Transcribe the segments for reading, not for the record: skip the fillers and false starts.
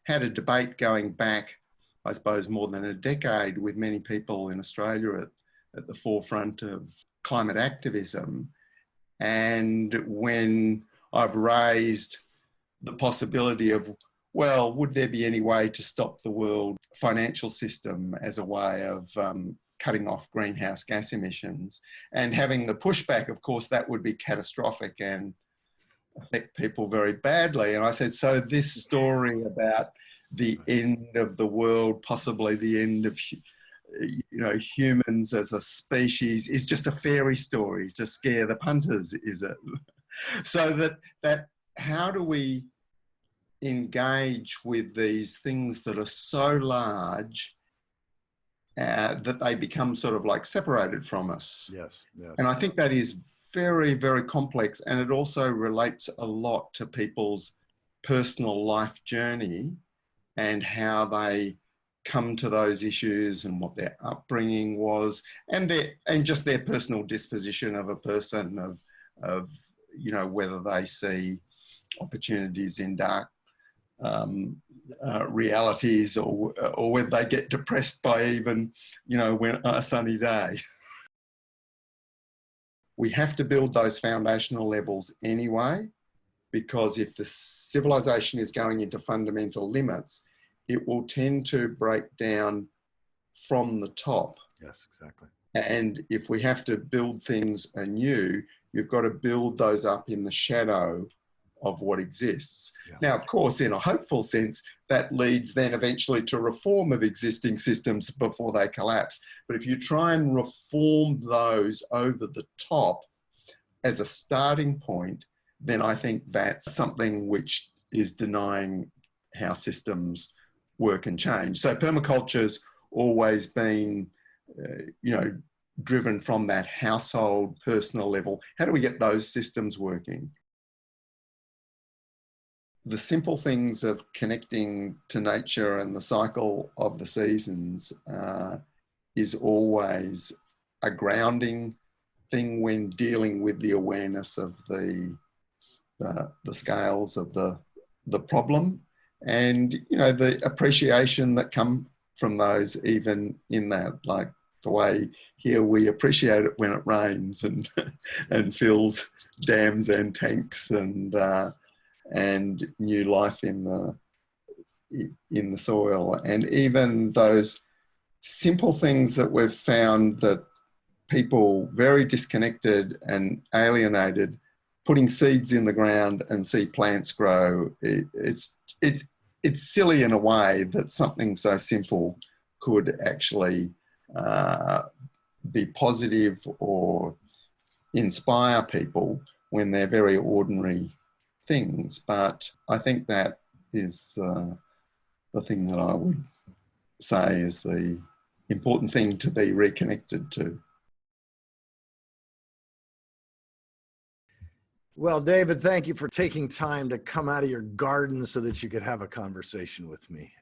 had a debate going back, I suppose, more than a decade with many people in Australia at the forefront of climate activism. And when I've raised the possibility of, well, would there be any way to stop the world financial system as a way of cutting off greenhouse gas emissions, and having the pushback, of course, that would be catastrophic and affect people very badly. And I said, so this story about the end of the world, possibly the end of humans as a species, is just a fairy story to scare the punters, is it? So that how do we engage with these things that are so large that they become sort of like separated from us? Yes, yes. And I think that is very, very complex, and it also relates a lot to people's personal life journey and how they come to those issues and what their upbringing was, and just their personal disposition of a person, of whether they see opportunities in dark realities, or whether they get depressed by even when a sunny day. We have to build those foundational levels anyway, because if the civilization is going into fundamental limits, it will tend to break down from the top. Yes, exactly. And if we have to build things anew, you've got to build those up in the shadow of what exists. Yeah. Now, of course, in a hopeful sense, that leads then eventually to reform of existing systems before they collapse. But if you try and reform those over the top as a starting point, then I think that's something which is denying how systems work and change. So permaculture's always been, driven from that household, personal level. How do we get those systems working? The simple things of connecting to nature and the cycle of the seasons is always a grounding thing when dealing with the awareness of the scales of the problem, and the appreciation that come from those, even in that, like the way here we appreciate it when it rains and fills dams and tanks and new life in the soil. And even those simple things that we've found that people very disconnected and alienated, putting seeds in the ground and see plants grow, it's silly in a way that something so simple could actually be positive or inspire people when they're very ordinary things. But I think that is the thing that I would say is the important thing to be reconnected to. Well, David, thank you for taking time to come out of your garden so that you could have a conversation with me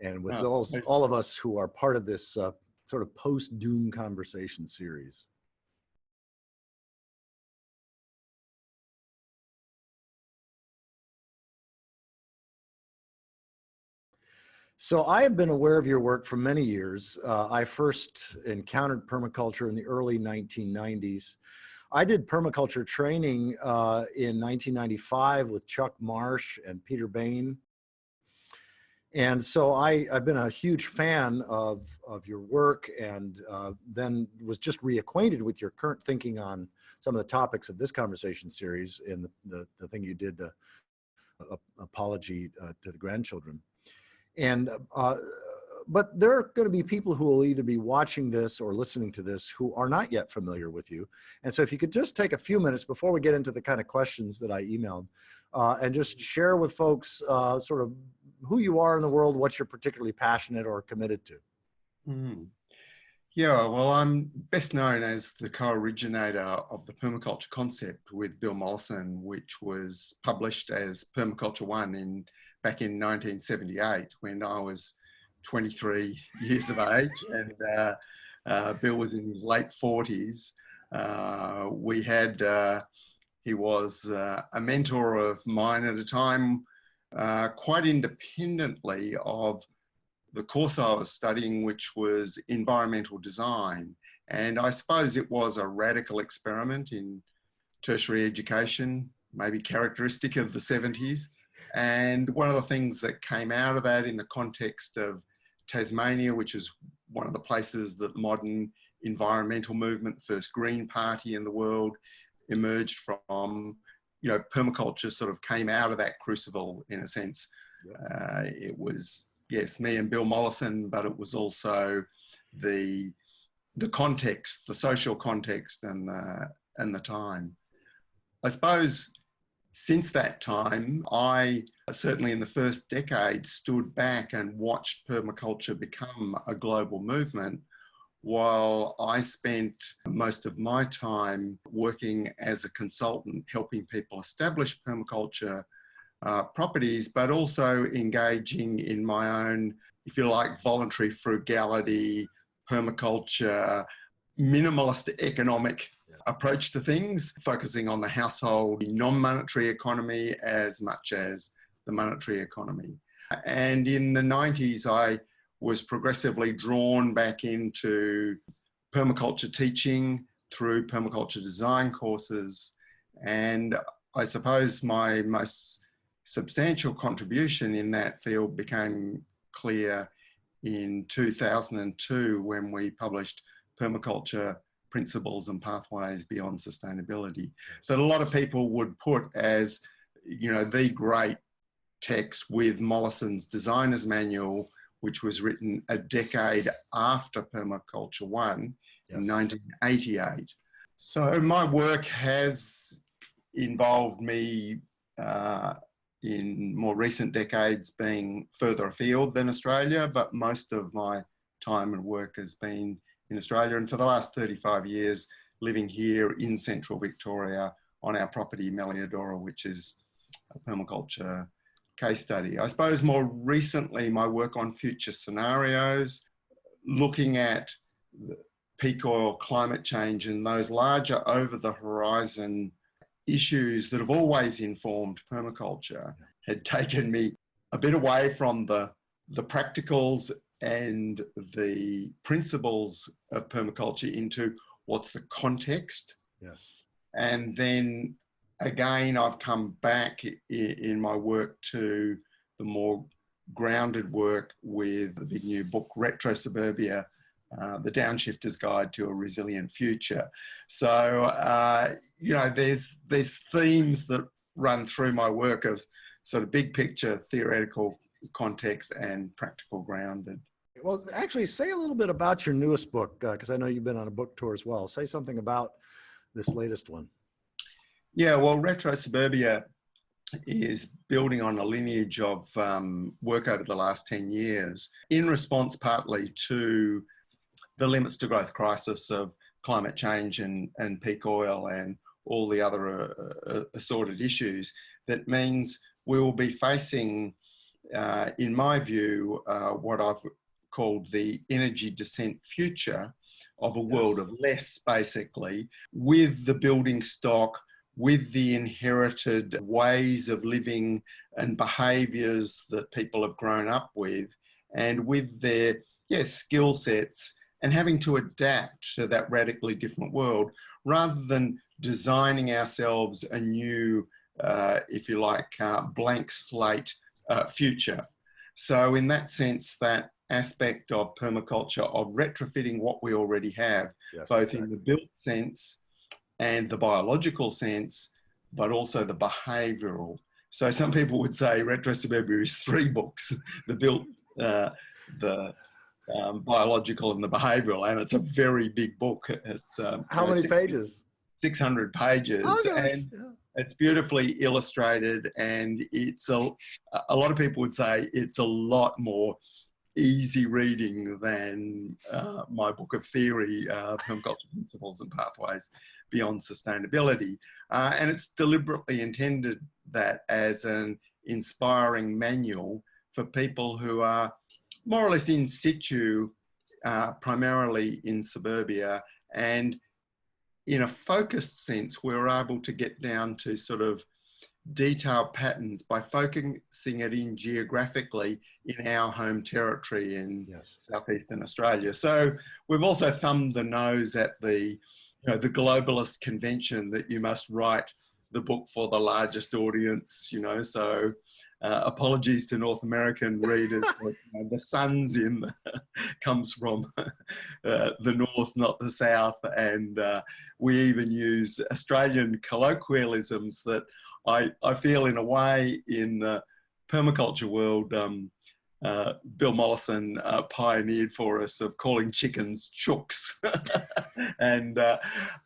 and with all of us who are part of this sort of post-doom conversation series. So I have been aware of your work for many years. I first encountered permaculture in the early 1990s. I did permaculture training in 1995 with Chuck Marsh and Peter Bain. And so I've been a huge fan of your work, and then was just reacquainted with your current thinking on some of the topics of this conversation series in the thing you did, Apology to the Grandchildren. And but there are going to be people who will either be watching this or listening to this who are not yet familiar with you. And so if you could just take a few minutes before we get into the kind of questions that I emailed, and just share with folks sort of who you are in the world, what you're particularly passionate or committed to. Mm. Yeah, well, I'm best known as the co-originator of the permaculture concept with Bill Mollison, which was published as Permaculture 1 back in 1978 when I was 23 years of age, and Bill was in his late 40s. He was a mentor of mine at a time quite independently of the course I was studying, which was environmental design. And I suppose it was a radical experiment in tertiary education, maybe characteristic of the 70s. And one of the things that came out of that in the context of Tasmania, which is one of the places that modern environmental movement, the first Green Party in the world, emerged from, permaculture sort of came out of that crucible in a sense. Yeah. It was, yes, me and Bill Mollison, but it was also the context, the social context and the time. I suppose since that time, I certainly in the first decade stood back and watched permaculture become a global movement, while I spent most of my time working as a consultant, helping people establish permaculture properties, but also engaging in my own, if you like, voluntary frugality, permaculture, minimalist economic approach to things, focusing on the household, non-monetary economy as much as the monetary economy. And in the 90s, I was progressively drawn back into permaculture teaching through permaculture design courses. And I suppose my most substantial contribution in that field became clear in 2002 when we published Permaculture Principles and Pathways Beyond Sustainability, that a lot of people would put as, the great text with Mollison's Designer's Manual, which was written a decade after Permaculture 1 in 1988. So my work has involved me in more recent decades being further afield than Australia, but most of my time and work has been in Australia, and for the last 35 years living here in central Victoria on our property Meliadora, which is a permaculture case study. I suppose more recently my work on future scenarios, looking at peak oil, climate change and those larger over the horizon issues that have always informed permaculture, had taken me a bit away from the practicals and the principles of permaculture into what's the context. Yes. And then again, I've come back in my work to the more grounded work with the big new book, RetroSuburbia, The Downshifter's Guide to a Resilient Future. So, there's themes that run through my work of sort of big picture, theoretical context and practical grounded. Well, actually, say a little bit about your newest book, because I know you've been on a book tour as well. Say something about this latest one. Yeah, well, RetroSuburbia is building on a lineage of work over the last 10 years in response partly to the limits to growth crisis of climate change and peak oil and all the other assorted issues. That means we will be facing, in my view, what I've called the energy descent future of a world of less, basically, with the building stock, with the inherited ways of living and behaviours that people have grown up with, and with their skill sets, and having to adapt to that radically different world, rather than designing ourselves a new, if you like, blank slate future. So in that sense, that aspect of permaculture, of retrofitting what we already have, both in the built sense and the biological sense, but also the behavioural. So some people would say RetroSuburbia is 3 books, the built, the biological and the behavioural, and it's a very big book. It's how many pages? 600 pages. Oh, gosh. And it's beautifully illustrated, and it's a lot of people would say it's a lot more easy reading than my book of theory, Permaculture Principles and Pathways Beyond Sustainability. And it's deliberately intended that as an inspiring manual for people who are more or less in situ, primarily in suburbia, and in a focused sense, we're able to get down to sort of detailed patterns by focusing it in geographically in our home territory in southeastern Australia. So we've also thumbed the nose at the the globalist convention that you must write the book for the largest audience, so apologies to North American readers, but, the sun's comes from the north, not the south, and we even use Australian colloquialisms that I feel in a way in the permaculture world, Bill Mollison pioneered for us, of calling chickens chooks.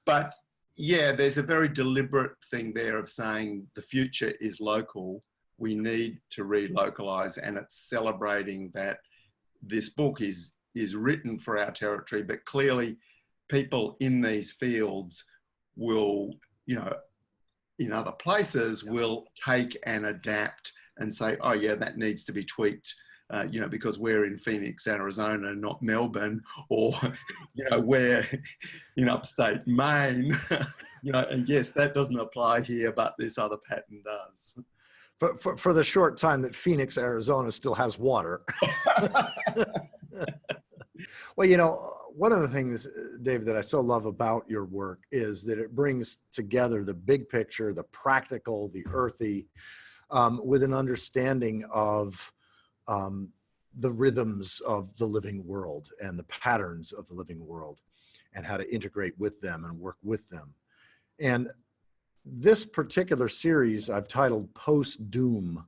But yeah, there's a very deliberate thing there of saying the future is local. We need to relocalize, and it's celebrating that this book is written for our territory, but clearly people in these fields will, in other places will take and adapt and say, oh yeah, that needs to be tweaked. Because we're in Phoenix, Arizona, not Melbourne, or, we're in upstate Maine, and yes, that doesn't apply here, but this other pattern does. For the short time that Phoenix, Arizona still has water. Well, one of the things, Dave, that I so love about your work is that it brings together the big picture, the practical, the earthy, with an understanding of the rhythms of the living world and the patterns of the living world and how to integrate with them and work with them. And this particular series I've titled Post-Doom,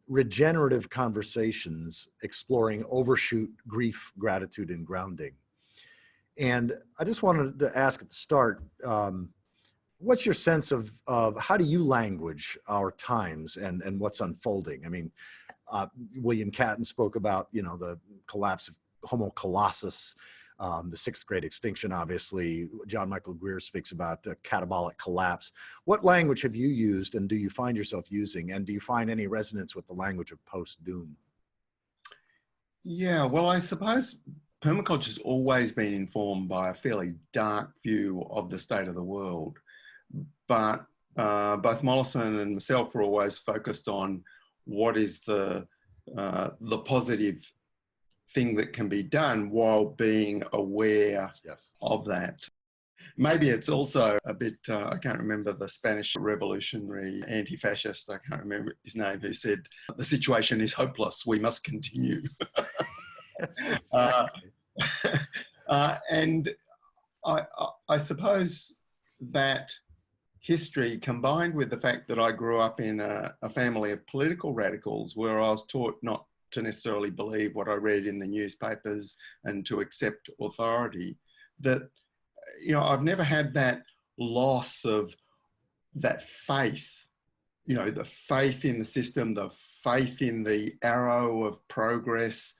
Regenerative Conversations Exploring Overshoot, Grief, Gratitude, and Grounding. And I just wanted to ask at the start, what's your sense of how do you language our times and what's unfolding? I mean, William Catton spoke about, the collapse of Homo colossus, the sixth great extinction, obviously. John Michael Greer speaks about catabolic collapse. What language have you used and do you find yourself using? And do you find any resonance with the language of post-doom? Yeah, well, I suppose permaculture's always been informed by a fairly dark view of the state of the world. But both Mollison and myself were always focused on what is the positive thing that can be done while being aware of that. Maybe it's also a bit, I can't remember the Spanish revolutionary anti-fascist, I can't remember his name, who said, the situation is hopeless, we must continue. And I suppose that history, combined with the fact that I grew up in a family of political radicals where I was taught not to necessarily believe what I read in the newspapers and to accept authority, that, I've never had that loss of that faith, the faith in the system, the faith in the arrow of progress,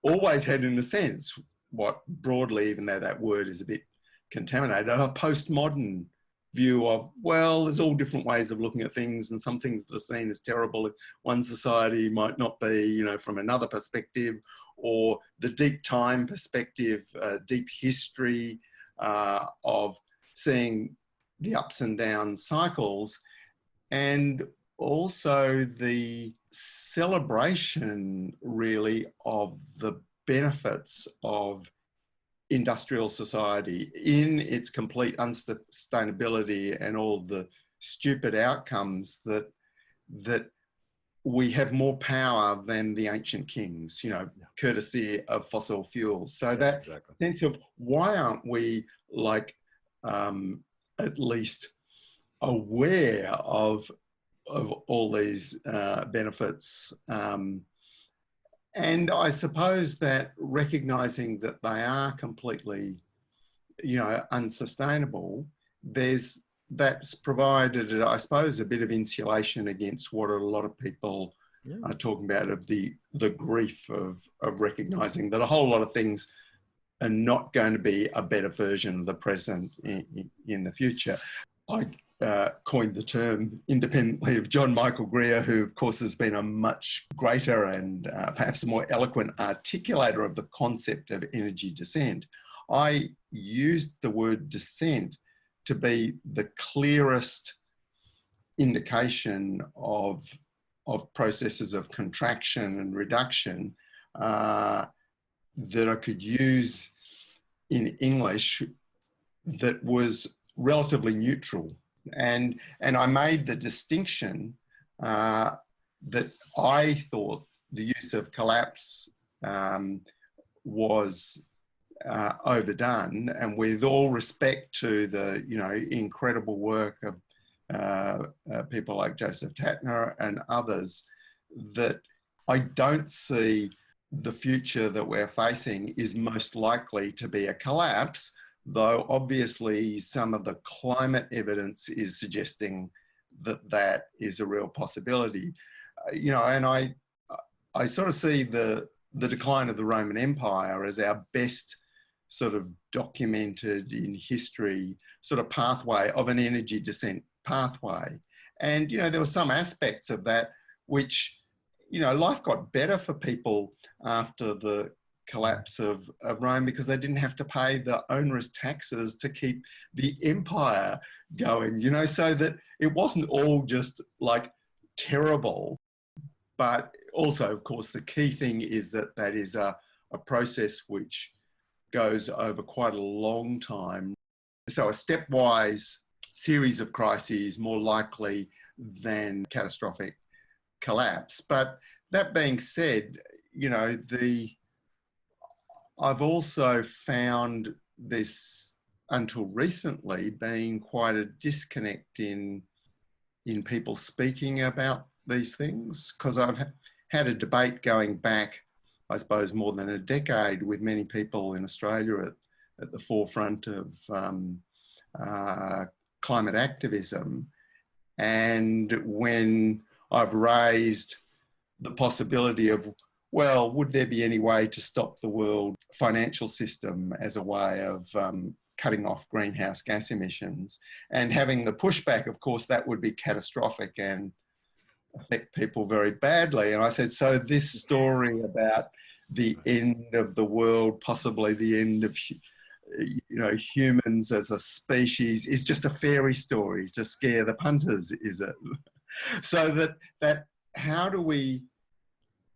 always had, in a sense, what broadly, even though that word is a bit contaminated, a postmodern view of, well, there's all different ways of looking at things, and some things that are seen as terrible in one society might not be, from another perspective, or the deep time perspective, deep history of seeing the ups and down cycles, and also the celebration, really, of the benefits of industrial society in its complete unsustainability and all the stupid outcomes that we have more power than the ancient kings, courtesy of fossil fuels. So that sense of why aren't we at least aware of all these benefits, and I suppose that recognizing that they are completely, unsustainable, that's provided, I suppose, a bit of insulation against what a lot of people are talking about, of the grief of recognizing that a whole lot of things are not going to be a better version of the present in the future. I coined the term independently of John Michael Greer, who of course has been a much greater and perhaps a more eloquent articulator of the concept of energy descent. I used the word descent to be the clearest indication of processes of contraction and reduction that I could use in English that was relatively neutral. And I made the distinction that I thought the use of collapse was overdone, and with all respect to the incredible work of people like Joseph Tatner and others, that I don't see the future that we're facing is most likely to be a collapse, though obviously some of the climate evidence is suggesting that that is a real possibility. And I sort of see the decline of the Roman Empire as our best sort of documented in history sort of pathway of an energy descent pathway. And, there were some aspects of that which, life got better for people after the collapse of Rome, because they didn't have to pay the onerous taxes to keep the empire going, so that it wasn't all just like terrible. But also, of course, the key thing is that that is a process which goes over quite a long time. So a stepwise series of crises more likely than catastrophic collapse. But that being said, I've also found this, until recently, being quite a disconnect in people speaking about these things, because I've had a debate going back, I suppose, more than a decade with many people in Australia at the forefront of climate activism. And when I've raised the possibility of, well, would there be any way to stop the world financial system as a way of cutting off greenhouse gas emissions, and having the pushback, of course, that would be catastrophic and affect people very badly. And I said, so this story about the end of the world, possibly the end of humans as a species, is just a fairy story to scare the punters, is it? So that how do we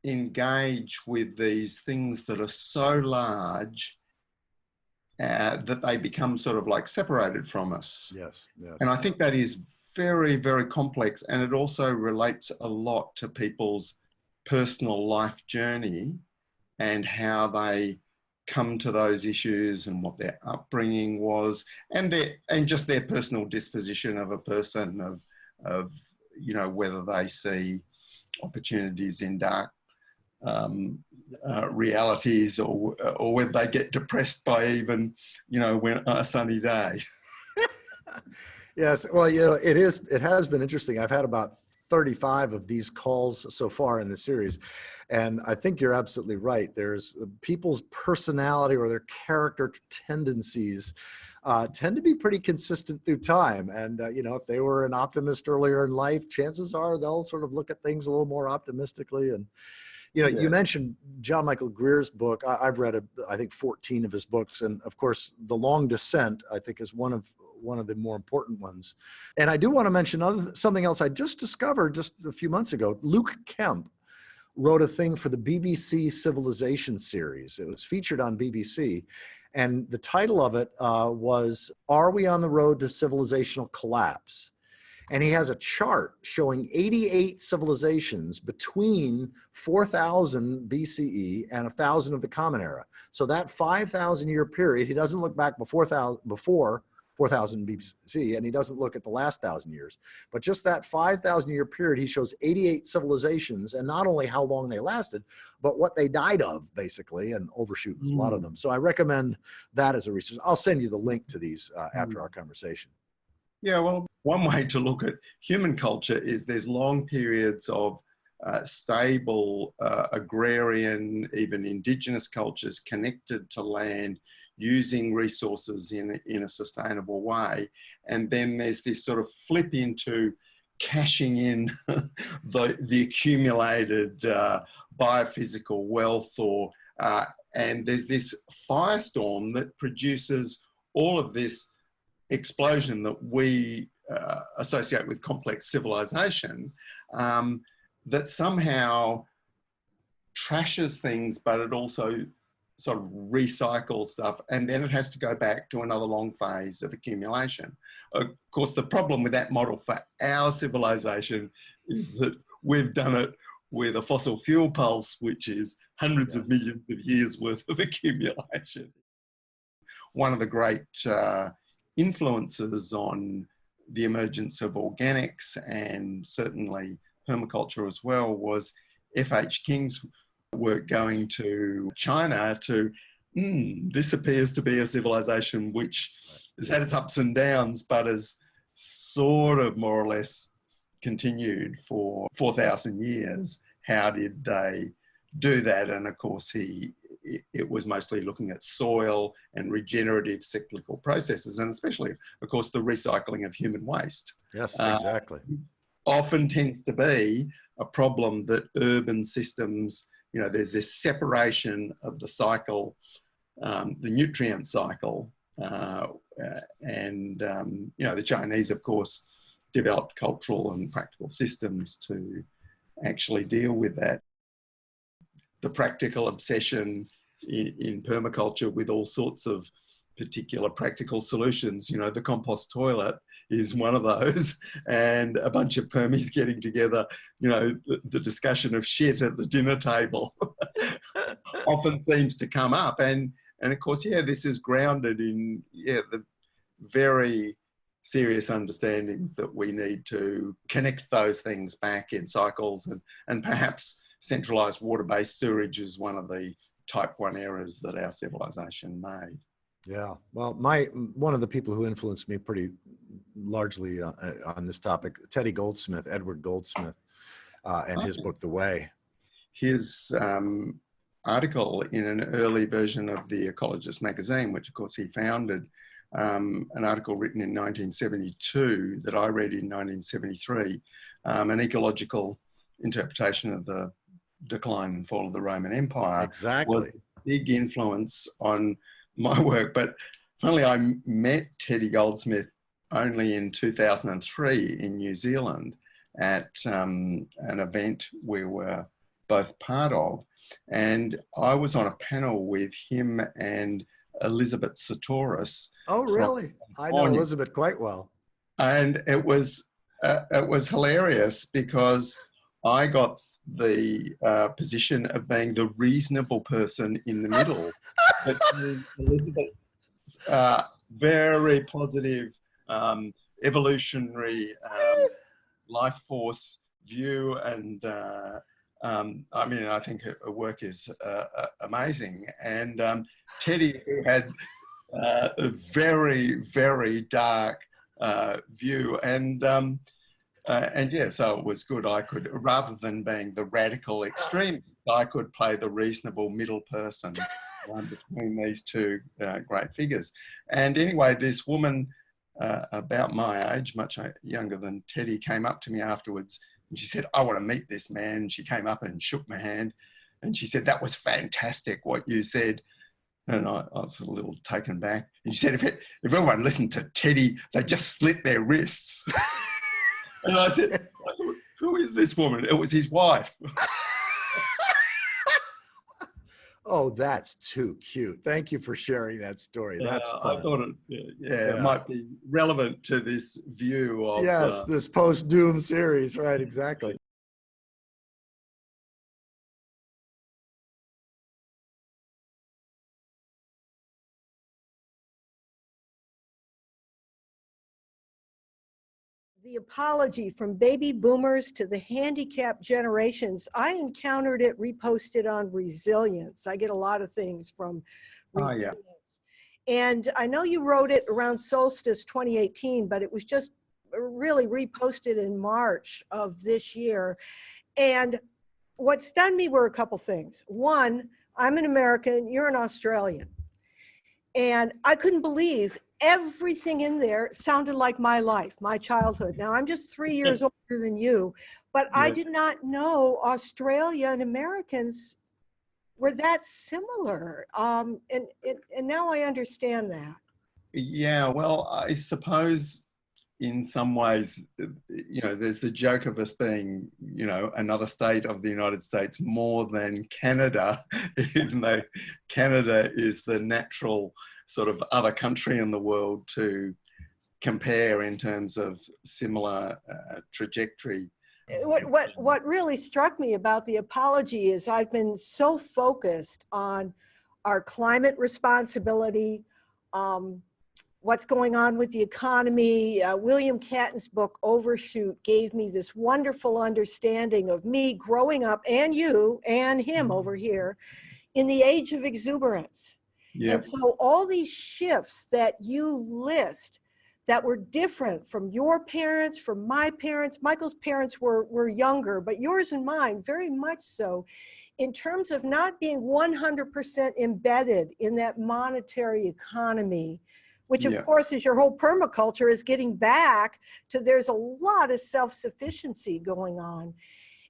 engage with these things that are so large that they become sort of like separated from us? Yes, yes. And I think that is very, very complex, and it also relates a lot to people's personal life journey and how they come to those issues and what their upbringing was, and just their personal disposition of a person, of whether they see opportunities in dark realities, or whether they get depressed by even when a sunny day. Yes, well, it has been interesting. I've had about 35 of these calls so far in the series, and I think you're absolutely right. There's people's personality or their character tendencies tend to be pretty consistent through time. And if they were an optimist earlier in life, chances are they'll sort of look at things a little more optimistically. And you mentioned John Michael Greer's book. I've read, I think, 14 of his books. And of course, The Long Descent, I think, is one of the more important ones. And I do want to mention something else I just discovered just a few months ago. Luke Kemp wrote a thing for the BBC Civilization series. It was featured on BBC. And the title of it was, Are We on the Road to Civilizational Collapse? And he has a chart showing 88 civilizations between 4,000 BCE and 1,000 of the Common Era. So that 5,000 year period, he doesn't look back before 4,000 BC, and he doesn't look at the last 1,000 years. But just that 5,000 year period, he shows 88 civilizations, and not only how long they lasted, but what they died of, basically, and overshoot was a lot of them. So I recommend that as a resource. I'll send you the link to these after our conversation. Yeah, well, one way to look at human culture is there's long periods of stable agrarian, even indigenous cultures connected to land, using resources in a sustainable way. And then there's this sort of flip into cashing in the accumulated biophysical wealth, and there's this firestorm that produces all of this explosion that we associate with complex civilization, that somehow trashes things, but it also sort of recycles stuff, and then it has to go back to another long phase of accumulation. Of course, the problem with that model for our civilization is that we've done it with a fossil fuel pulse, which is hundreds of millions of years worth of accumulation. One of the great influences on the emergence of organics, and certainly permaculture as well, was F.H. King's work going to China to, this appears to be a civilization which has had its ups and downs, but has sort of more or less continued for 4,000 years. How did they do that? And of course, it was mostly looking at soil and regenerative cyclical processes, and especially, of course, the recycling of human waste. Yes, exactly. Often tends to be a problem that urban systems, there's this separation of the cycle, the nutrient cycle, and the Chinese, of course, developed cultural and practical systems to actually deal with that. The practical obsession in permaculture with all sorts of particular practical solutions, the compost toilet is one of those, and a bunch of permies getting together, the discussion of shit at the dinner table often seems to come up. And of course, this is grounded in, the very serious understandings that we need to connect those things back in cycles, and perhaps centralized water-based sewage is one of the type 1 errors that our civilization made. Yeah, well, one of the people who influenced me pretty largely on this topic, Teddy Goldsmith, Edward Goldsmith, and his book, The Way. His article in an early version of the Ecologist magazine, which of course he founded, an article written in 1972 that I read in 1973, an ecological interpretation of the decline and fall of the Roman Empire. Exactly. Was a big influence on my work. But finally, I met Teddy Goldsmith only in 2003 in New Zealand at an event we were both part of. And I was on a panel with him and Elizabeth Sartoris. Oh, really? I know Elizabeth quite well. And it was hilarious because I got the position of being the reasonable person in the middle. But Elizabeth's very positive, evolutionary life force view, and I think her work is amazing. And Teddy, who had a very, very dark view, so it was good. I could, rather than being the radical extreme, I could play the reasonable middle person between these two great figures. And anyway, this woman about my age, much younger than Teddy, came up to me afterwards and she said, "I want to meet this man." She came up and shook my hand and she said, "That was fantastic what you said." And I was a little taken back. And she said, if everyone listened to Teddy, they'd just slit their wrists. And I said, "Who is this woman?" It was his wife. Oh, that's too cute. Thank you for sharing that story. That's fun. I thought it might be relevant to this view of... Yes, this post-doom series, right, exactly. The apology from baby boomers to the handicapped generations. I encountered it reposted on resilience. I get a lot of things from resilience. And I know you wrote it around solstice 2018, but it was just really reposted in March of this year. And what stunned me were a couple things. One, I'm an American, you're an Australian. And I couldn't believe everything in there sounded like my life, my childhood. Now, I'm just 3 years older than you, but I did not know Australia and Americans were that similar. And now I understand that. Yeah, well, I suppose in some ways, you know, there's the joke of us being, you know, another state of the United States more than Canada, even though Canada is the natural sort of other country in the world to compare in terms of similar trajectory. What really struck me about the apology is I've been so focused on our climate responsibility, what's going on with the economy. William Catton's book, Overshoot, gave me this wonderful understanding of me growing up, and you and him over here, in the age of exuberance. Yep. And so all these shifts that you list that were different from your parents, from my parents. Michael's parents were younger, but yours and mine very much so, in terms of not being 100% embedded in that monetary economy, which of course is your whole permaculture, is getting back to there's a lot of self-sufficiency going on.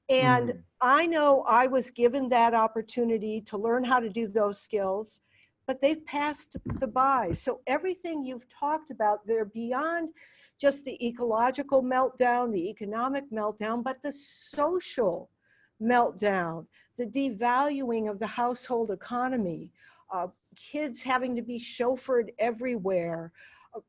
And I know I was given that opportunity to learn how to do those skills, but they've passed the by. So everything you've talked about, they're beyond just the ecological meltdown, the economic meltdown, but the social meltdown, the devaluing of the household economy, kids having to be chauffeured everywhere,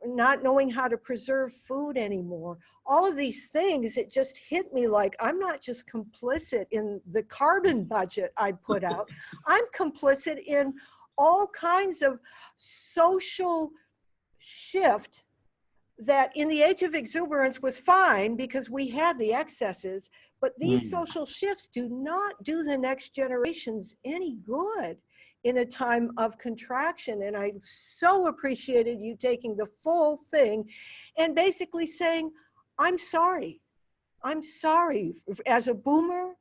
not knowing how to preserve food anymore. All of these things, it just hit me like I'm not just complicit in the carbon budget I'd put out, I'm complicit in all kinds of social shift that in the age of exuberance was fine because we had the excesses, but these social shifts do not do the next generations any good in a time of contraction. And I so appreciated you taking the full thing and basically saying, I'm sorry as a boomer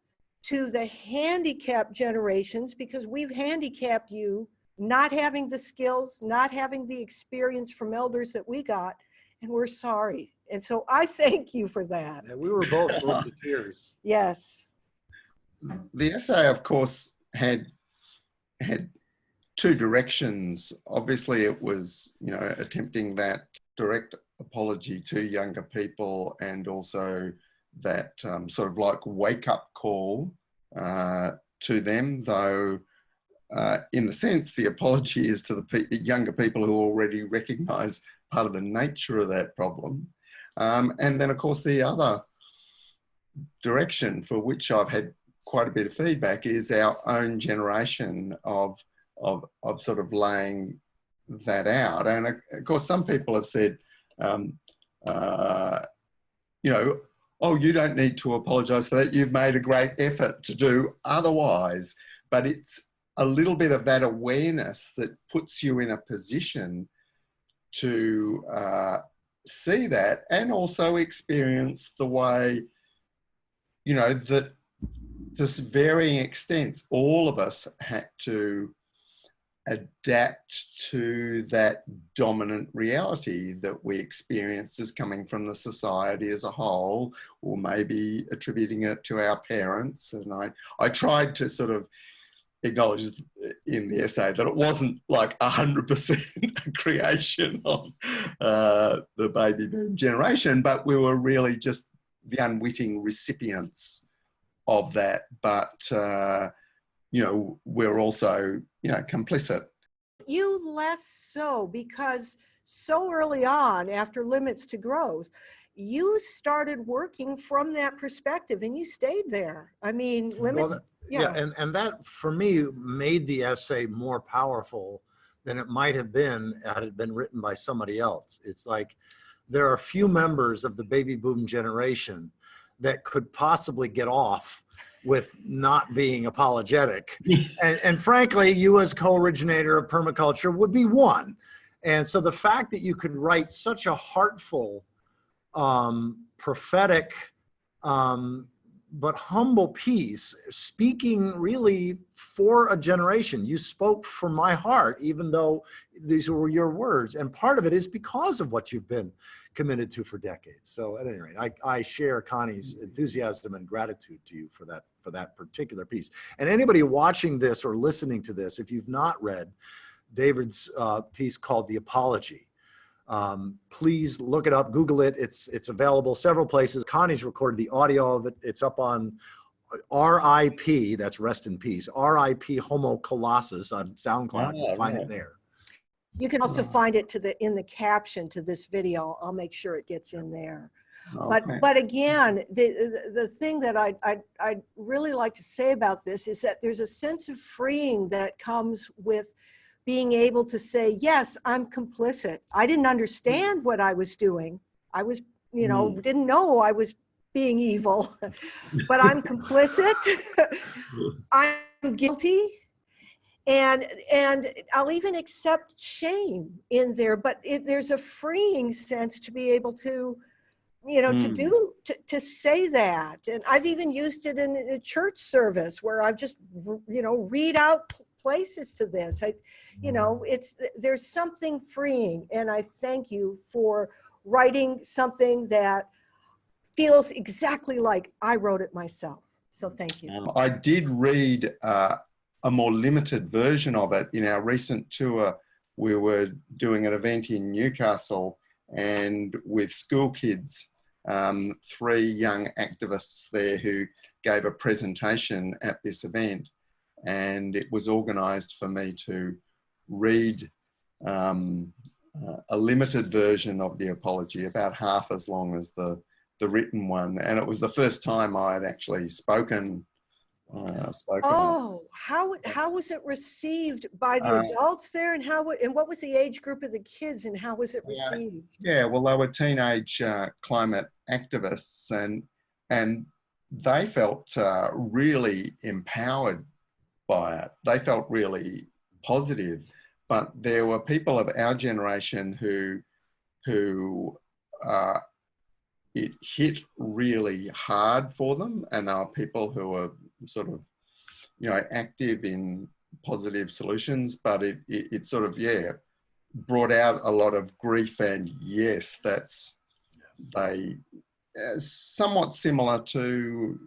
to the handicapped generations, because we've handicapped you, not having the skills, not having the experience from elders that we got, and we're sorry. And so I thank you for that. Yeah, we were both moved to tears. Yes. The essay, of course, had two directions. Obviously, it was, you know, attempting that direct apology to younger people, and also that sort of like wake-up call to them, though in the sense the apology is to the younger people who already recognise part of the nature of that problem. And then, of course, the other direction for which I've had quite a bit of feedback is our own generation of sort of laying that out. And of course, some people have said, you know, oh, you don't need to apologise for that. You've made a great effort to do otherwise. But it's a little bit of that awareness that puts you in a position to see that, and also experience the way, you know, that to varying extents, all of us had to adapt to that dominant reality that we experienced as coming from the society as a whole, or maybe attributing it to our parents. And I tried to sort of acknowledge in the essay that it wasn't like 100% a creation of the baby boom generation, but we were really just the unwitting recipients of that. But, you know, we're also, you know, complicit. You less so, because so early on, after Limits to Growth, you started working from that perspective and you stayed there. I mean, Limits... Well, yeah, and that for me made the essay more powerful than it might have been had it been written by somebody else. It's like there are few members of the baby boom generation that could possibly get off with not being apologetic. And frankly, you as co-originator of permaculture would be one. And so the fact that you could write such a heartful, prophetic, but humble piece, speaking really for a generation. You spoke from my heart, even though these were your words. And part of it is because of what you've been committed to for decades. So at any rate, I share Connie's enthusiasm and gratitude to you for that particular piece. And anybody watching this or listening to this, if you've not read David's piece called The Apology, Please look it up, Google it. It's available several places. Connie's recorded the audio of it. It's up on RIP, that's rest in peace, RIP Homo Colossus on SoundCloud. You'll find it there. You can also find it in the caption to this video. I'll make sure it gets in there. Okay. But again, the thing that I'd really like to say about this is that there's a sense of freeing that comes with being able to say, yes, I'm complicit. I didn't understand what I was doing. I was, didn't know I was being evil, but I'm complicit. I'm guilty. And I'll even accept shame in there, but there's a freeing sense to be able to, to say that. And I've even used it in a church service where I've just, read out places to this. There's something freeing. And I thank you for writing something that feels exactly like I wrote it myself. So thank you. I did read a more limited version of it. In our recent tour, we were doing an event in Newcastle, and with school kids, 3 young activists there who gave a presentation at this event, and it was organized for me to read a limited version of the apology, about half as long as the written one. And it was the first time I had actually spoken. Oh, how was it received by the adults there, and what was the age group of the kids, and how was it received? Yeah, well, they were teenage climate activists, and they felt really empowered by it. They felt really positive. But there were people of our generation who it hit really hard for them, and there are people who are sort of, active in positive solutions, but it sort of, brought out a lot of grief. And yes, that's somewhat similar to,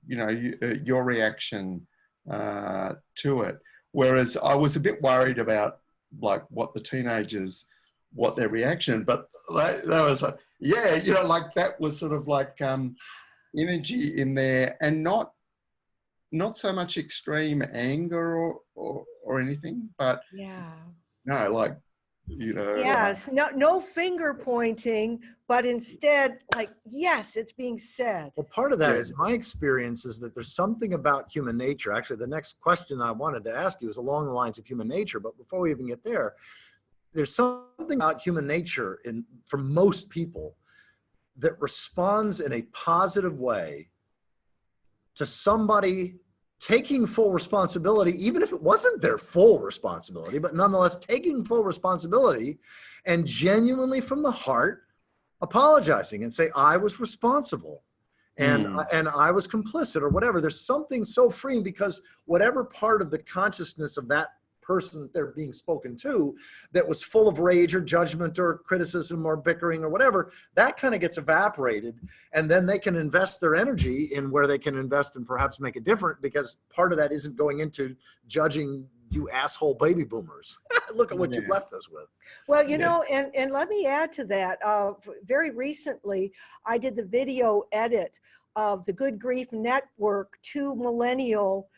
your reaction to it. Whereas I was a bit worried about what the teenagers, what their reaction, but that was that was sort of energy in there, and not so much extreme anger or anything, but yes, no finger pointing, but instead yes, it's being said. Well, part of that is my experience is that there's something about human nature. Actually, the next question I wanted to ask you is along the lines of human nature, but before we even get there, there's something about human nature for most people that responds in a positive way to somebody taking full responsibility, even if it wasn't their full responsibility, but nonetheless taking full responsibility and genuinely from the heart apologizing and say, I was responsible and I was complicit or whatever. There's something so freeing, because whatever part of the consciousness of that person that they're being spoken to that was full of rage or judgment or criticism or bickering or whatever, that kind of gets evaporated, and then they can invest their energy in where they can invest and perhaps make it different, because part of that isn't going into judging you asshole baby boomers. Look at what you've left us with. Well, and let me add to that. Very recently, I did the video edit of the Good Grief Network, 2 millennial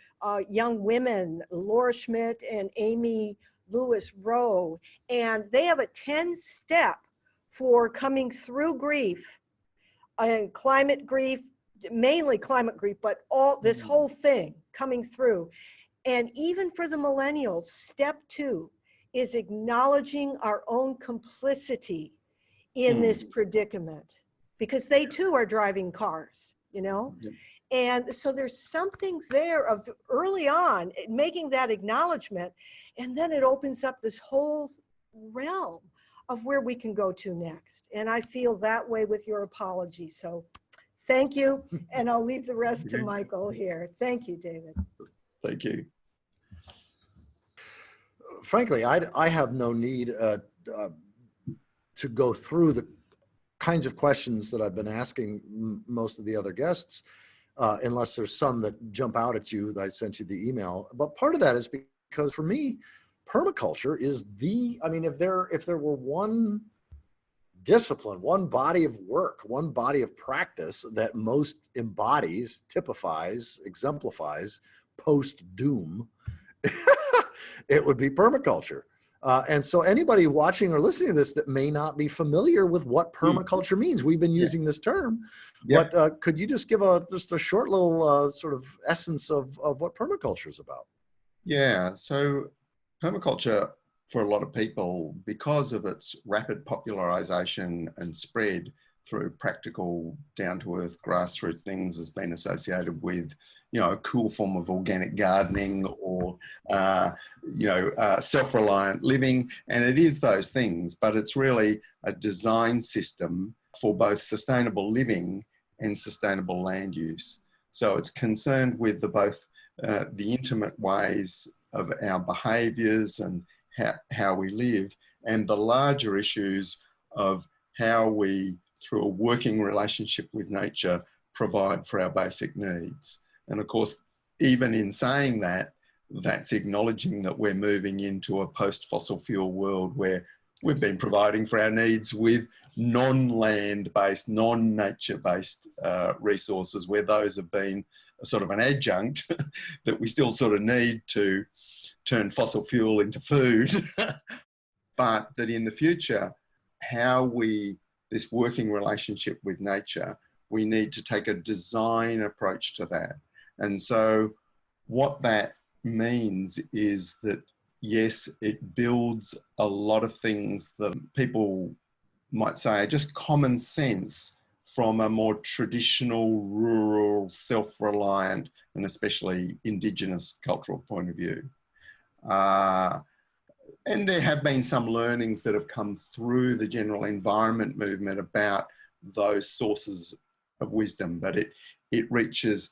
young women, Laura Schmidt and Aimee Lewis-Reau, and they have a 10-step for coming through grief, climate grief, mainly climate grief, but all this whole thing coming through. And even for the millennials, step 2 is acknowledging our own complicity in this predicament, because they too are driving cars, And so there's something there of early on making that acknowledgement, and then it opens up this whole realm of where we can go to next. And I feel that way with your apology. So thank you. And I'll leave the rest to Michael here. Thank you, David. Thank you. Frankly, I have no need to go through the kinds of questions that I've been asking most of the other guests. Unless there's some that jump out at you that I sent you the email. But part of that is because for me, permaculture is if there were one discipline, one body of work, one body of practice that most embodies, typifies, exemplifies post-doom, it would be permaculture. And so anybody watching or listening to this that may not be familiar with what permaculture means, we've been using this term, but could you just give just a short little sort of essence of what permaculture is about? Yeah, so permaculture for a lot of people, because of its rapid popularization and spread through practical, down-to-earth, grassroots things, has been associated with, a cool form of organic gardening or, self-reliant living. And it is those things, but it's really a design system for both sustainable living and sustainable land use. So it's concerned with both the intimate ways of our behaviors and how we live, and the larger issues of how we, through a working relationship with nature, provide for our basic needs. And of course, even in saying that, that's acknowledging that we're moving into a post-fossil fuel world where we've been providing for our needs with non-land-based, non-nature-based resources, where those have been a sort of an adjunct that we still sort of need to turn fossil fuel into food. But that in the future, this working relationship with nature, we need to take a design approach to that. And so what that means is that, yes, it builds a lot of things that people might say are just common sense from a more traditional, rural, self-reliant, and especially Indigenous cultural point of view. And there have been some learnings that have come through the general environment movement about those sources of wisdom, but it reaches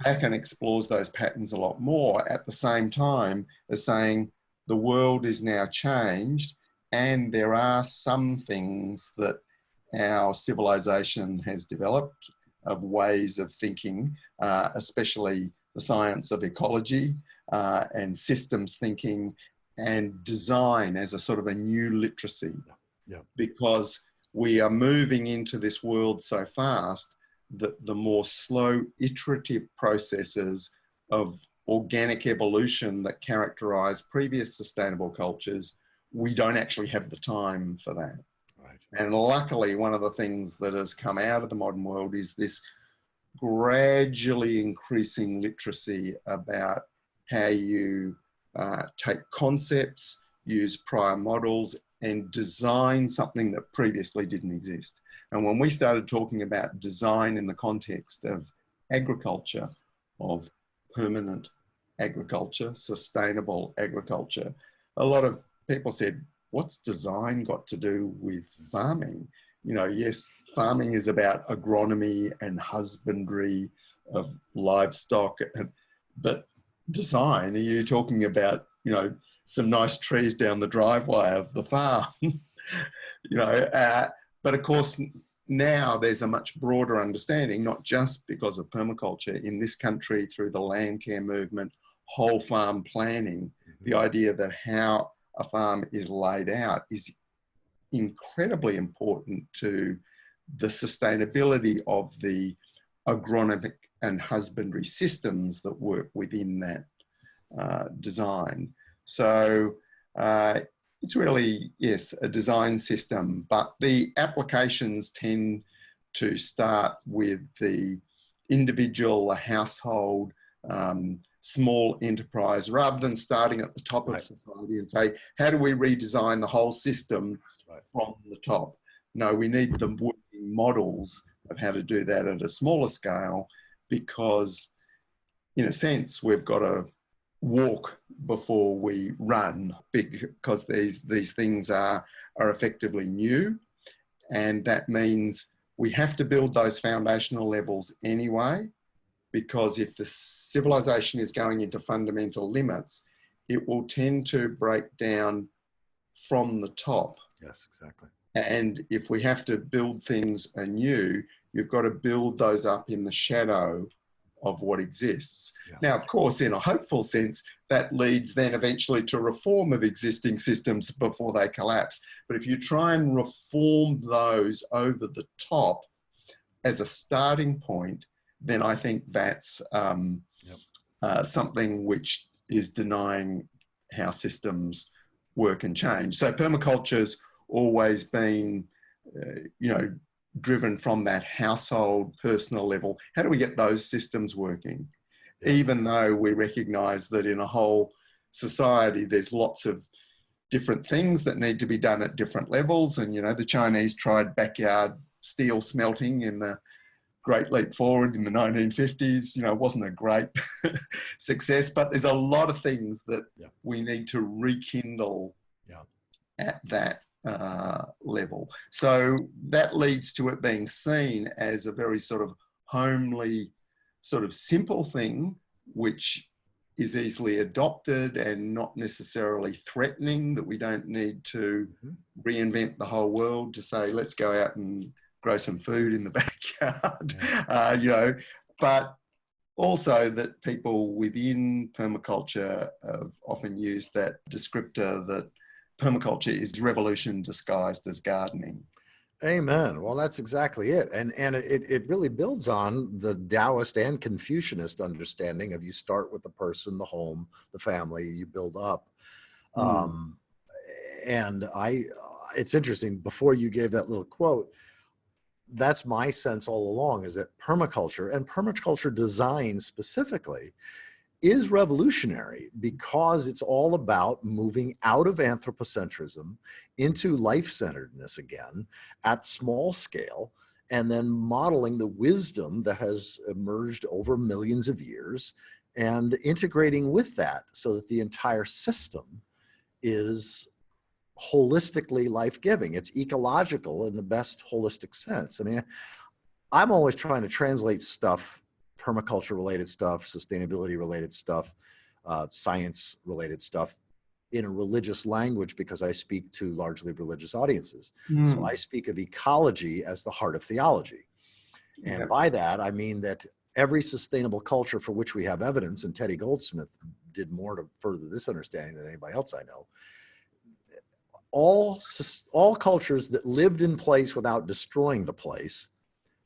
back and explores those patterns a lot more, at the same time as saying the world is now changed and there are some things that our civilization has developed of ways of thinking, especially the science of ecology and systems thinking and design as a sort of a new literacy. Because we are moving into this world so fast that the more slow iterative processes of organic evolution that characterize previous sustainable cultures, we don't actually have the time for that. Right. And luckily, one of the things that has come out of the modern world is this gradually increasing literacy about how you take concepts, use prior models, and design something that previously didn't exist. And when we started talking about design in the context of agriculture, of permanent agriculture, sustainable agriculture, a lot of people said, what's design got to do with farming? Yes, farming is about agronomy and husbandry of livestock, but design, are you talking about, some nice trees down the driveway of the farm? But of course, now there's a much broader understanding, not just because of permaculture in this country through the land care movement, whole farm planning, the idea that how a farm is laid out is incredibly important to the sustainability of the agronomic and husbandry systems that work within that design. So it's really, yes, a design system, but the applications tend to start with the individual, the household, small enterprise, rather than starting at the top of society and say, how do we redesign the whole system from the top? No, we need the working models of how to do that at a smaller scale, because in a sense, we've got to walk before we run, because these things are effectively new. And that means we have to build those foundational levels anyway, because if the civilization is going into fundamental limits, it will tend to break down from the top. Yes, exactly. And if we have to build things anew, you've got to build those up in the shadow of what exists. Yeah. Now, of course, in a hopeful sense, that leads then eventually to reform of existing systems before they collapse. But if you try and reform those over the top as a starting point, then I think that's something which is denying how systems work and change. So permaculture's always been, driven from that household, personal level. How do we get those systems working? Yeah. Even though we recognize that in a whole society, there's lots of different things that need to be done at different levels. And, the Chinese tried backyard steel smelting in the Great Leap Forward in the 1950s. It wasn't a great success, but there's a lot of things that we need to rekindle at that level. So that leads to it being seen as a very sort of homely, sort of simple thing, which is easily adopted and not necessarily threatening, that we don't need to reinvent the whole world to say, let's go out and grow some food in the backyard, but also that people within permaculture have often used that descriptor that permaculture is revolution disguised as gardening. Amen. Well, that's exactly it. And it really builds on the Taoist and Confucianist understanding of you start with the person, the home, the family, you build up. And it's interesting, before you gave that little quote, that's my sense all along, is that permaculture and permaculture design specifically is revolutionary because it's all about moving out of anthropocentrism into life-centeredness again at small scale, and then modeling the wisdom that has emerged over millions of years and integrating with that so that the entire system is holistically life-giving. It's ecological in the best holistic sense. I mean, I'm always trying to translate stuff, permaculture-related stuff, sustainability-related stuff, science-related stuff, in a religious language because I speak to largely religious audiences. So I speak of ecology as the heart of theology. And by that, I mean that every sustainable culture for which we have evidence, and Teddy Goldsmith did more to further this understanding than anybody else I know, all cultures that lived in place without destroying the place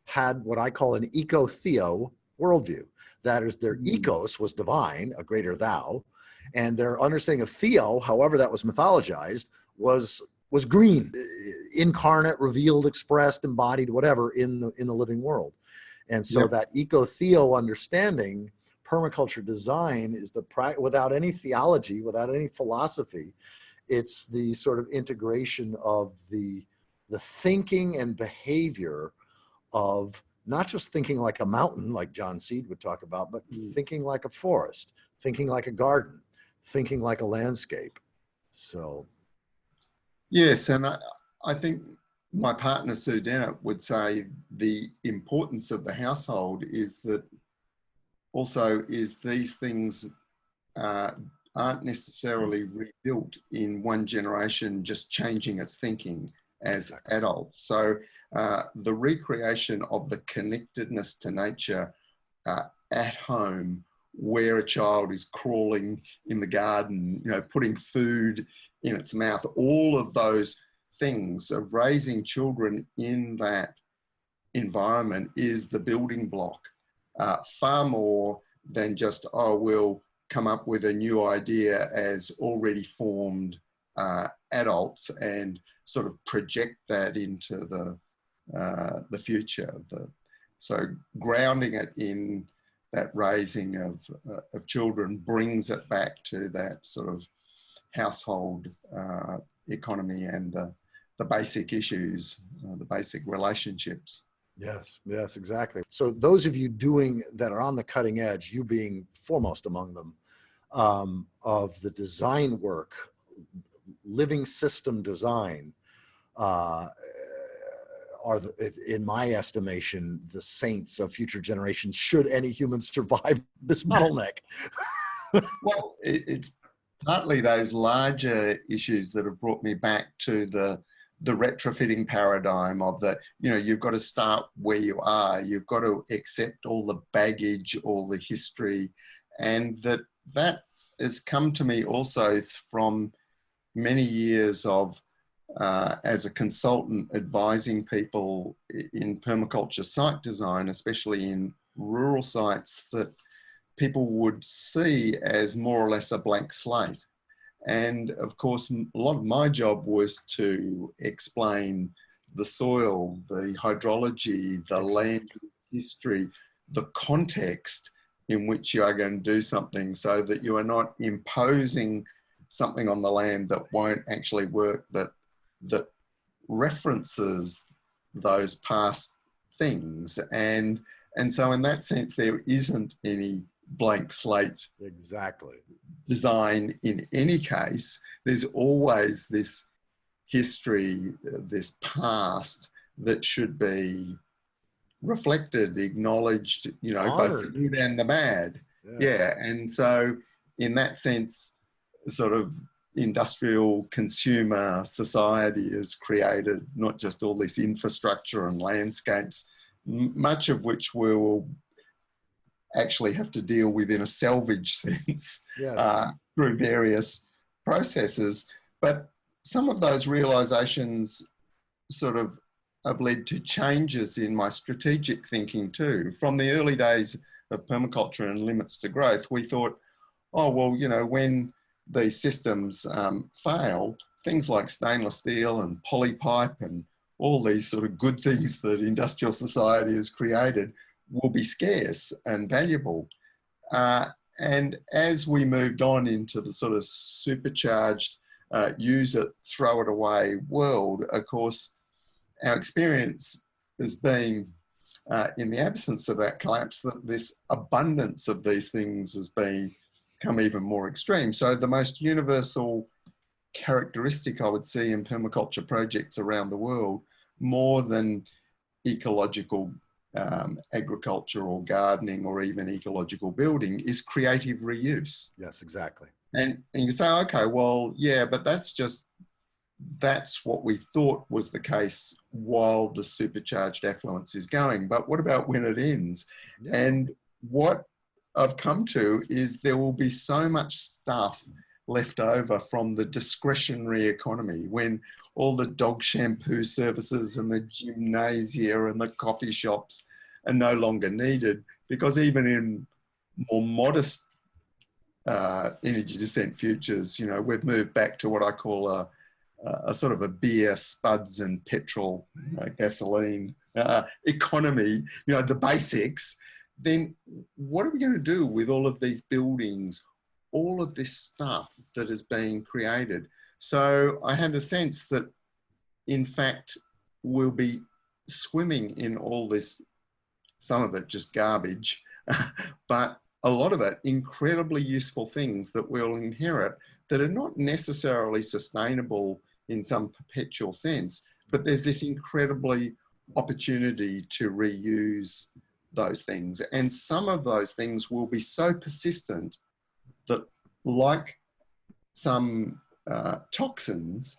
had what I call an eco-theo worldview. That is, their ecos was divine, a greater thou, and their understanding of theo, however that was mythologized, was green, incarnate, revealed, expressed, embodied, whatever, in the living world. And so that eco-theo understanding, permaculture design, is without any theology, without any philosophy. It's the sort of integration of the thinking and behavior of not just thinking like a mountain, like John Seed would talk about, but thinking like a forest, thinking like a garden, thinking like a landscape. So. Yes, and I think my partner, Sue Dennett, would say the importance of the household is that also is these things aren't necessarily rebuilt in one generation, just changing its thinking as adults. So the recreation of the connectedness to nature at home, where a child is crawling in the garden, putting food in its mouth, all of those things of raising children in that environment is the building block, far more than just, we'll come up with a new idea as already formed adults and sort of project that into the future. So grounding it in that raising of children brings it back to that sort of household economy and the basic issues, the basic relationships. Yes, exactly. So those of you that are on the cutting edge, you being foremost among them, of the design work, living system design, are, in my estimation, the saints of future generations, should any humans survive this bottleneck. Well, it's partly those larger issues that have brought me back to the retrofitting paradigm of that, you've got to start where you are. You've got to accept all the baggage, all the history, and that has come to me also from many years of, as a consultant, advising people in permaculture site design, especially in rural sites that people would see as more or less a blank slate. And of course, a lot of my job was to explain the soil, the hydrology, the land history, the context in which you are going to do something, so that you are not imposing something on the land that won't actually work, that references those past things. And so in that sense, there isn't any blank slate design in any case. There's always this history, this past that should be reflected, acknowledged, you know, both the good and the bad. Yeah. And so in that sense, sort of industrial consumer society has created not just all this infrastructure and landscapes, much of which we will actually have to deal with in a salvage sense, through various processes. But some of those realizations sort of have led to changes in my strategic thinking too. From the early days of permaculture and limits to growth, we thought, oh, well, you know, when these systems fail, things like stainless steel and polypipe and all these sort of good things that industrial society has created will be scarce and valuable. And as we moved on into the sort of supercharged use it, throw it away world, of course, our experience has been, in the absence of that collapse, that this abundance of these things has become even more extreme. So the most universal characteristic I would see in permaculture projects around the world, more than ecological agriculture or gardening or even ecological building, is creative reuse. Yes, exactly. And you say, okay, well, yeah, but that's what we thought was the case while the supercharged affluence is going. But what about when it ends? Yeah. And what I've come to is there will be so much stuff left over from the discretionary economy, when all the dog shampoo services and the gymnasia and the coffee shops are no longer needed, because even in more modest energy descent futures, you know, we've moved back to what I call a sort of a beer, spuds and petrol, gasoline economy, you know, the basics. Then what are we going to do with all of these buildings, all of this stuff that is being created? So I had a sense that, in fact, we'll be swimming in all this, some of it just garbage, but a lot of it incredibly useful things that we'll inherit that are not necessarily sustainable in some perpetual sense, but there's this incredibly opportunity to reuse those things. And some of those things will be so persistent that, like some toxins,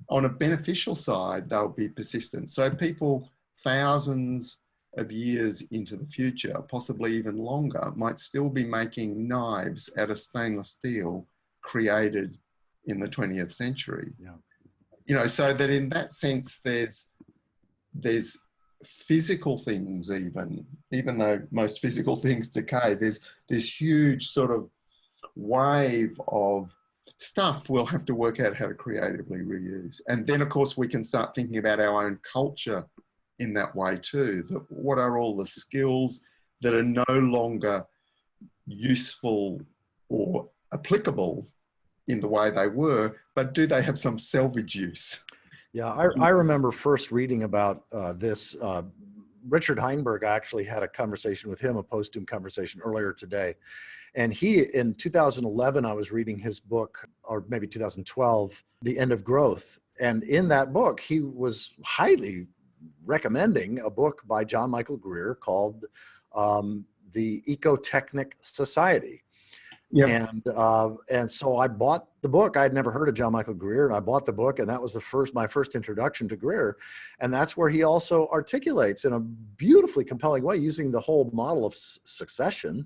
on a beneficial side, they'll be persistent. So people thousands of years into the future, possibly even longer, might still be making knives out of stainless steel created in the 20th century. Yeah. You know, so that in that sense, there's physical things, even though most physical things decay, there's this huge sort of wave of stuff we'll have to work out how to creatively reuse. And then, of course, we can start thinking about our own culture in that way too. That what are all the skills that are no longer useful or applicable in the way they were, but do they have some salvage use? Yeah, I remember first reading about this. Richard Heinberg, I actually had a conversation with him, a posthum conversation earlier today. And he, in 2011, I was reading his book, or maybe 2012, The End of Growth. And in that book, he was highly recommending a book by John Michael Greer called The Ecotechnic Society. Yep. And so I bought the book. I had never heard of John Michael Greer, and I bought the book, and that was my first introduction to Greer. And that's where he also articulates in a beautifully compelling way, using the whole model of succession.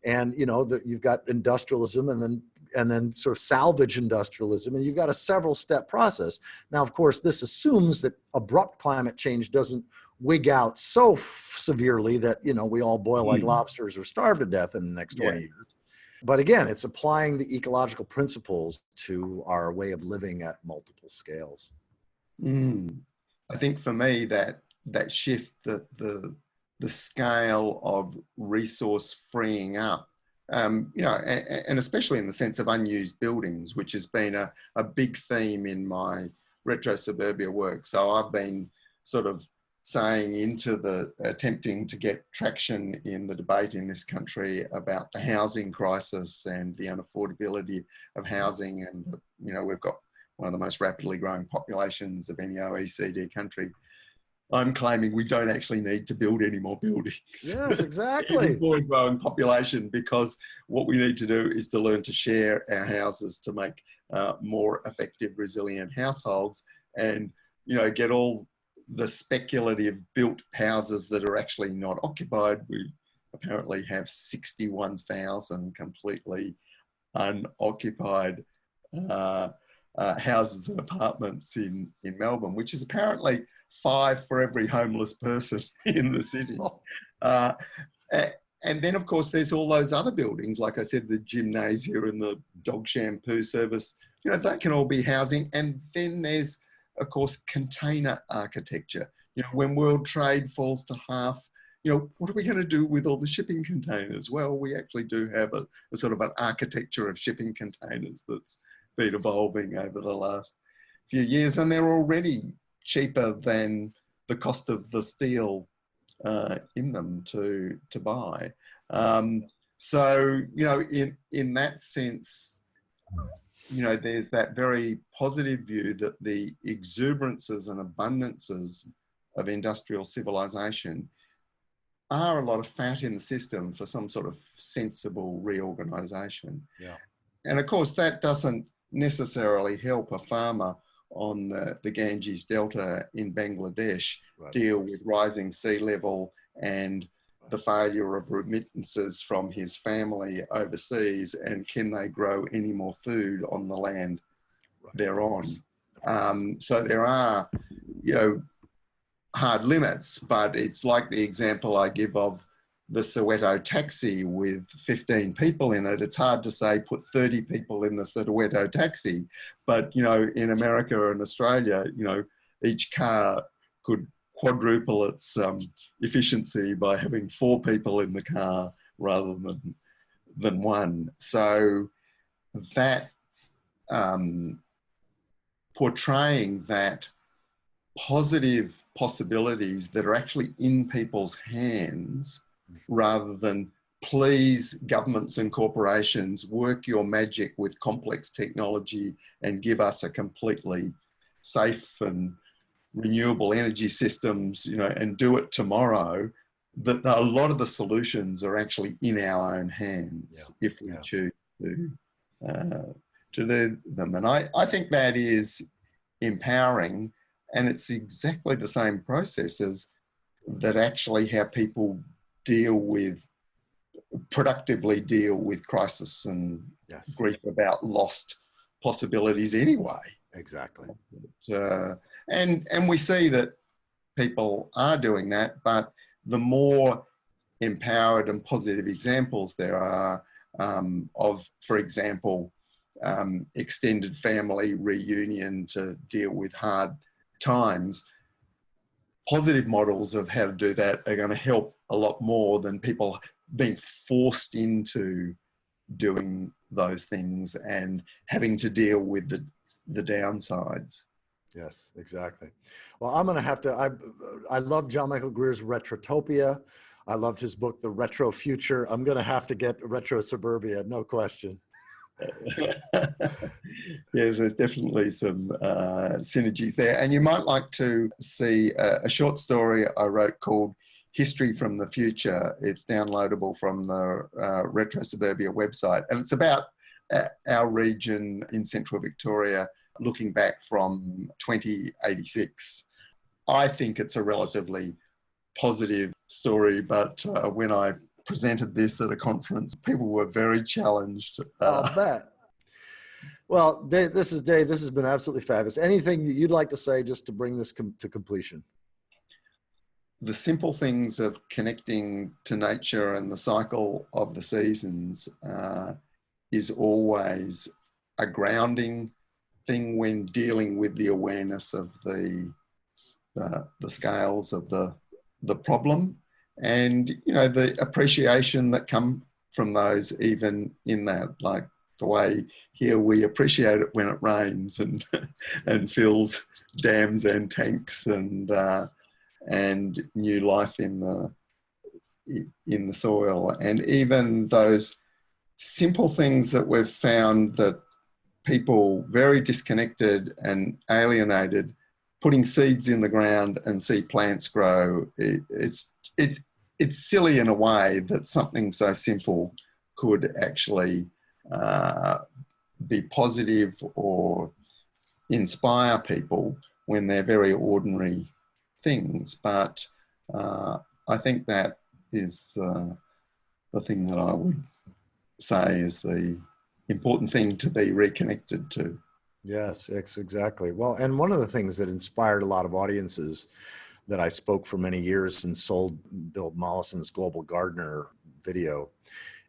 And, you know, that you've got industrialism and then and then sort of salvage industrialism, and you've got a several step process. Now, of course, this assumes that abrupt climate change doesn't wig out so severely that, you know, we all boil like lobsters or starve to death in the next 20 years. But again, it's applying the ecological principles to our way of living at multiple scales. I think for me that shift, the scale of resource freeing up, you know, and especially in the sense of unused buildings, which has been a big theme in my RetroSuburbia work. So I've been sort of saying into the attempting to get traction in the debate in this country about the housing crisis and the unaffordability of housing. And, you know, we've got one of the most rapidly growing populations of any OECD country. I'm claiming we don't actually need to build any more buildings. Yes, exactly. For a growing population, because what we need to do is to learn to share our houses to make more effective, resilient households, and, you know, get all the speculative built houses that are actually not occupied. We apparently have 61,000 completely unoccupied houses and apartments in Melbourne, which is apparently 5 for every homeless person in the city. And then, of course, there's all those other buildings, like I said, the gymnasia and the dog shampoo service, you know, that can all be housing. And then there's, of course, container architecture. You know, when world trade falls to half, you know, what are we going to do with all the shipping containers? Well, we actually do have a sort of an architecture of shipping containers that's been evolving over the last few years, and they're already cheaper than the cost of the steel in them to buy. So, you know, in that sense, you know, there's that very positive view that the exuberances and abundances of industrial civilization are a lot of fat in the system for some sort of sensible reorganization. Yeah. And of course, that doesn't necessarily help a farmer on the Ganges Delta in Bangladesh deal with rising sea level and the failure of remittances from his family overseas, and can they grow any more food on the land they're on. So there are, you know, hard limits, but it's like the example I give of the Soweto taxi with 15 people in it. It's hard to say put 30 people in the Soweto taxi, but, you know, in America and Australia, you know, each car could quadruple its efficiency by having 4 people in the car rather than 1. So that portraying that positive possibilities that are actually in people's hands, rather than please governments and corporations work your magic with complex technology and give us a completely safe and renewable energy systems, you know, and do it tomorrow, that a lot of the solutions are actually in our own hands if we choose to do them. And I think that is empowering, and it's exactly the same processes that actually how people productively deal with crisis and grief about lost possibilities anyway. Exactly. And we see that people are doing that, but the more empowered and positive examples there are of, for example, extended family reunion to deal with hard times, positive models of how to do that are going to help a lot more than people being forced into doing those things and having to deal with the downsides. Yes, exactly. Well, I'm going to have to, I love John Michael Greer's Retrotopia. I loved his book, The Retro Future. I'm going to have to get RetroSuburbia, no question. Yes, there's definitely some synergies there. And you might like to see a short story I wrote called History from the Future. It's downloadable from the RetroSuburbia website. And it's about our region in central Victoria, looking back from 2086. I think it's a relatively positive story, but when I presented this at a conference, people were very challenged. I'll bet. Well, Dave, this has been absolutely fabulous. Anything that you'd like to say just to bring this to completion? The simple things of connecting to nature and the cycle of the seasons is always a grounding thing when dealing with the awareness of the scales of the problem, and the appreciation that come from those, even in that, like the way here we appreciate it when it rains and and fills dams and tanks and new life in the soil, and even those simple things that we've found that people very disconnected and alienated, putting seeds in the ground and see plants grow. It's silly in a way that something so simple could actually be positive or inspire people when they're very ordinary things. But I think that is the thing that I would say is the important thing to be reconnected to. Yes, exactly. Well, and one of the things that inspired a lot of audiences that I spoke for many years and sold Bill Mollison's Global Gardener video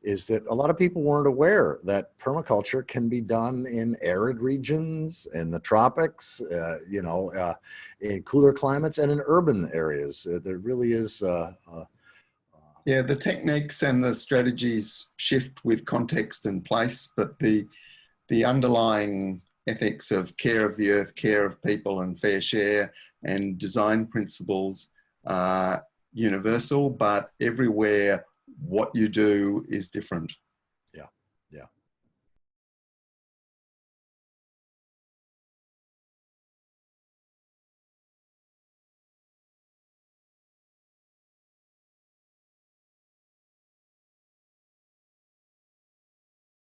is that a lot of people weren't aware that permaculture can be done in arid regions, in the tropics, in cooler climates, and in urban areas. There really is. Yeah, the techniques and the strategies shift with context and place, but the underlying ethics of care of the earth, care of people, and fair share and design principles are universal, but everywhere what you do is different.